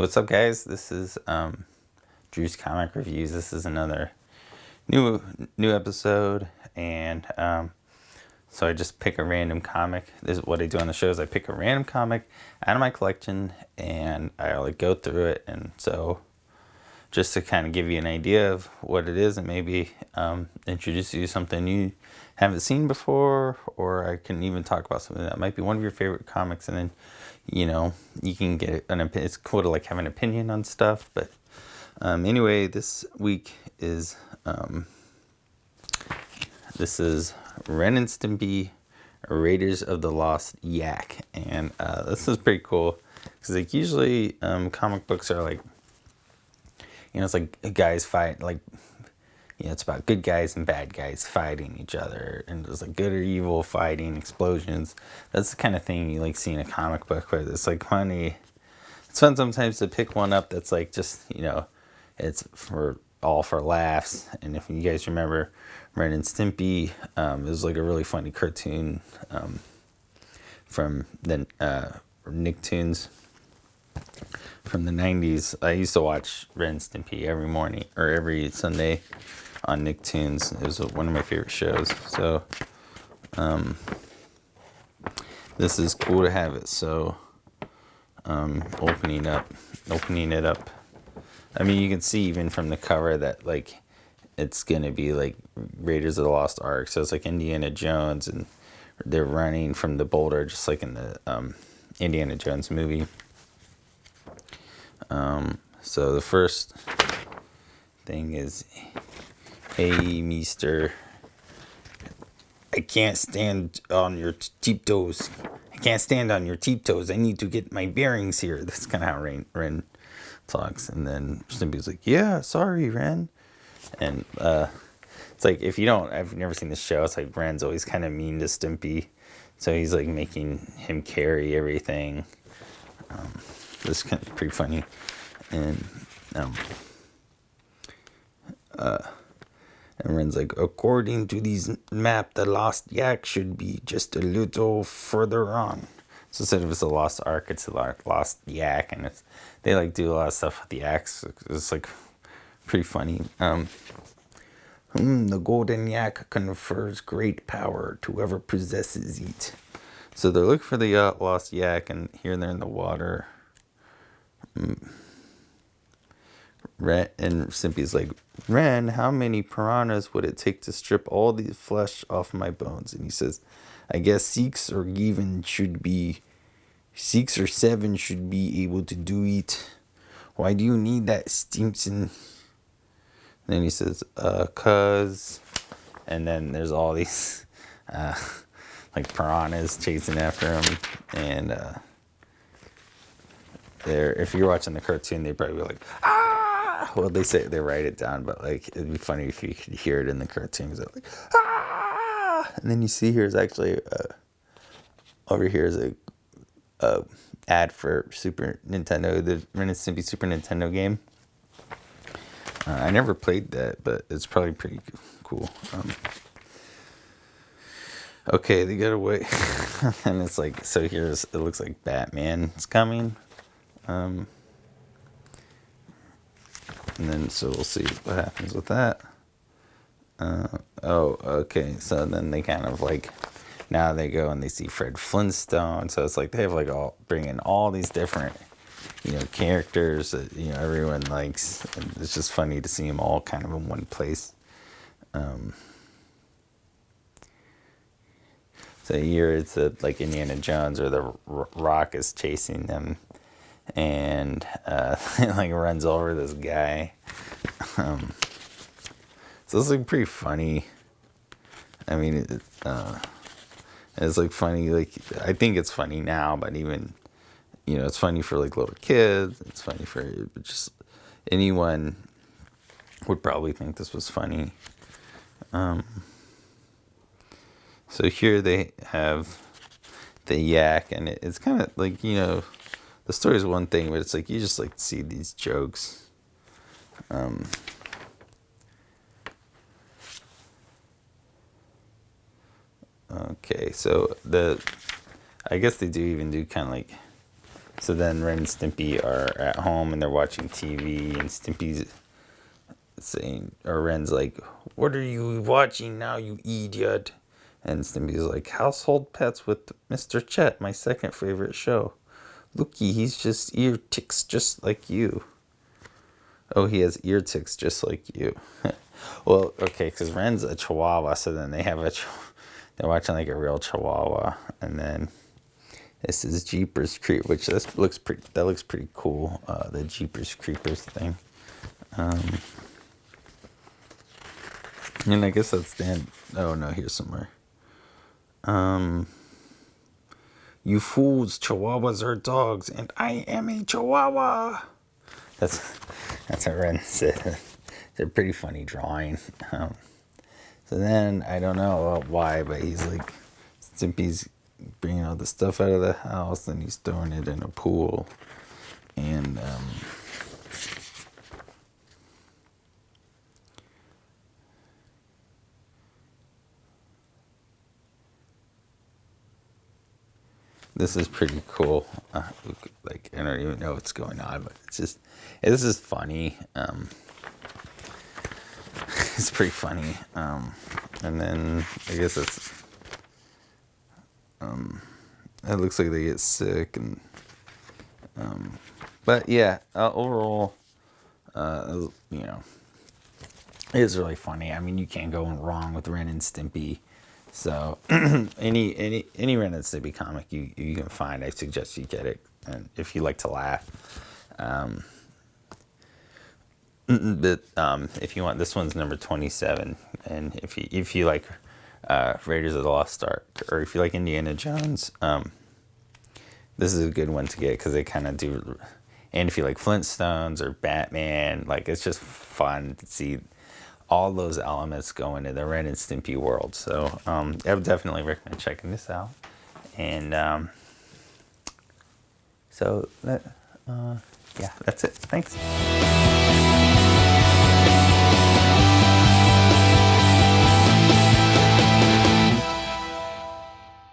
What's up, guys? This is Drew's Comic Reviews. This is another new episode, and so I just pick a random comic. This is what I do on the show: is I pick a random comic out of my collection, and I like go through it, and so just to kind of give you an idea of what it is, and maybe introduce you to something you haven't seen before, or I can even talk about something that might be one of your favorite comics, and then you can get an opinion. It's cool to like have an opinion on stuff. But anyway, this week is this is Ren and Stimpy, Raiders of the Lost Yak, and this is pretty cool because like usually comic books are like, it's like guys fight, like, it's about good guys and bad guys fighting each other, and there's like good or evil fighting, explosions. That's the kind of thing you like see in a comic book, where it's like funny. It's fun sometimes to pick one up that's like just, it's for laughs. And if you guys remember Ren and Stimpy, it was like a really funny cartoon from the Nicktoons from the 90s. I used to watch Ren and Stimpy every morning or every Sunday on Nicktoons. It was one of my favorite shows. So this is cool to have it. So opening it up. I mean, you can see even from the cover that like it's gonna be like Raiders of the Lost Ark. So it's like Indiana Jones, and they're running from the boulder, just like in the Indiana Jones movie. So the first thing is, "Hey, Mister, I can't stand on your tiptoes. I can't stand on your tiptoes. I need to get my bearings here." That's kind of how Ren talks. And then Stimpy's like, "Yeah, sorry, Ren." And it's like, I've never seen this show. It's like Ren's always kind of mean to Stimpy, so he's like making him carry everything. This is kind of pretty funny. And Ren's like, "According to these map, the lost yak should be just a little further on." So instead of it's a lost ark, it's a lost yak, and they like do a lot of stuff with the yaks. It's like pretty funny. The golden yak confers great power to whoever possesses it. So they're looking for the lost yak, and here they're in the water. Ren and Stimpy's like, "Ren, how many piranhas would it take to strip all the flesh off my bones?" And he says, "I guess 6 or 7 should be able to do it. Why do you need that, Stimpson?" Then he says, "Cuz," and then there's all these like piranhas chasing after him, and if you're watching the cartoon, they probably be like, "Ah!" Well, they write it down, but like it'd be funny if you could hear it in the cartoons. Like, "Ah!" And then you see here's actually over here is a ad for Super Nintendo, the Ren and Stimpy Super Nintendo game. I never played that, but it's probably pretty cool. Okay, they get away, and it's like, so it looks like Batman's coming. And then, so we'll see what happens with that. Okay. So then they kind of like, now they go and they see Fred Flintstone. So it's like they have like bring in all these different, characters that, everyone likes. And it's just funny to see them all kind of in one place. So here it's like Indiana Jones, or the Rock is chasing them. And it like runs over this guy. So it's like pretty funny. I mean, it's like funny. Like, I think it's funny now, but even it's funny for like little kids. It's funny for just anyone would probably think this was funny. So here they have the yak, and it's kind of like, the story is one thing, but it's like you just like see these jokes. Okay, so I guess they do even do kind of like So then Ren and Stimpy are at home and they're watching TV, and Stimpy's saying, or Ren's like, "What are you watching now, you idiot?" And Stimpy's like, "Household Pets with Mr. Chet, my second favorite show. Looky, he's just ear ticks just like you." Oh, he has ear ticks just like you. Well, okay, because Ren's a Chihuahua, so then they have they're watching like a real Chihuahua, and then this is Jeepers Creep, which looks pretty cool. The Jeepers Creepers thing. And I guess that's the end. Oh no, here's somewhere. You fools, Chihuahuas are dogs, and I am a Chihuahua. That's what Ren said. It's a pretty funny drawing. So then I don't know why, but he's like, Stimpy's bringing all the stuff out of the house, and he's throwing it in a pool, and this is pretty cool. Like, I don't even know what's going on, but this is funny. It's pretty funny. And then I guess it looks like they get sick, and but yeah, overall, you know, it is really funny. I mean, you can't go wrong with Ren and Stimpy. So any Ren and Stimpy comic you can find, I suggest you get it, and if you like to laugh. But if you want, this one's number 27, and if you like Raiders of the Lost Ark, or if you like Indiana Jones, this is a good one to get, because they kind of do. And if you like Flintstones or Batman, like, it's just fun to see all those elements go into the Ren and Stimpy world. So I would definitely recommend checking this out. And so that, yeah, that's it. Thanks.